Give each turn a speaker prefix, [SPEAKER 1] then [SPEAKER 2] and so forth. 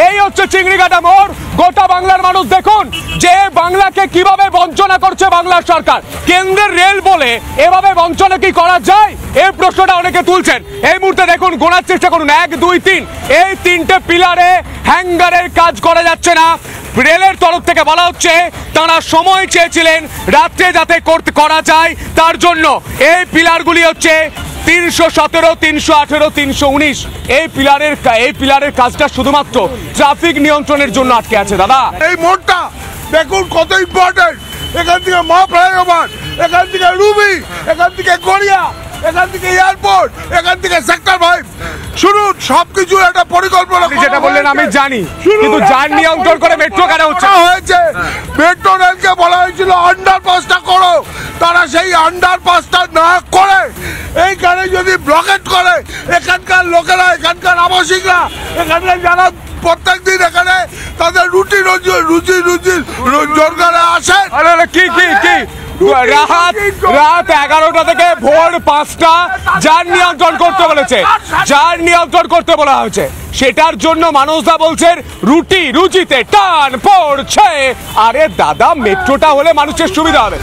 [SPEAKER 1] এই হচ্ছে চিংড়িঘাটা মোড়। গোটা বাংলার মানুষ দেখুন যে বাংলাকে কিভাবে বঞ্চনা করছে বাংলার সরকার। কেন্দ্রের রেল বলে এভাবে বঞ্চনা কি করা যায়, এই প্রশ্নটা অনেকে তুলছেন। এই মুহূর্তে দেখুন, গোনার চেষ্টা করুন, 1 2 3, এই 3টে পিলারে হ্যাঙ্গারের কাজ করা যাচ্ছে না। রেলের তরফ থেকে বলা হচ্ছে তারা সময় চেয়েছিলেন রাত্রে যাতে করা যায়, তার জন্য এই পিলারগুলি হচ্ছে 317, 318, 319। এই পিলারের কাজটা শুধুমাত্র ট্রাফিক নিয়ন্ত্রণের জন্য আটকে আছে। দাদা,
[SPEAKER 2] এই মোড়টা দেখুন কত ইম্পর্টেন্ট। এখান থেকে মা ফ্লাইওভার, এখান থেকে রুবি, এখান থেকে গড়িয়া, এখান থেকে এয়ারপোর্ট, এখান থেকে সেক্টর 5। শুনুন, সবকিছু একটা পরিকল্পনা
[SPEAKER 1] যেটা বললেন আমি জানি, কিন্তু যান নিয়ন্ত্রণ করে মেট্রো কেন হয়েছে?
[SPEAKER 2] মেট্রো রেলকে বলা হয়েছিল আন্ডারপাসটা করো, তারা সেই আন্ডারপাসটা না করে এইখানে যদি ব্লকেট করে, এখানকার লোকেরা, এখানকার আবাসিকরা, এখানকার যারা প্রত্যেক দিন এখানে তাদের রুটি রোজগারে আসে।
[SPEAKER 1] কি রাত 11টা থেকে ভোর 5টা যান নিয়ন্ত্রণ করতে বলেছে, যান নিয়ন্ত্রণ করতে বলা হয়েছে। সেটার জন্য মানুষরা বলছেন রুজিতে টান পড়ছে। আরে দাদা, মেট্রোটা হলে মানুষের সুবিধা হবে।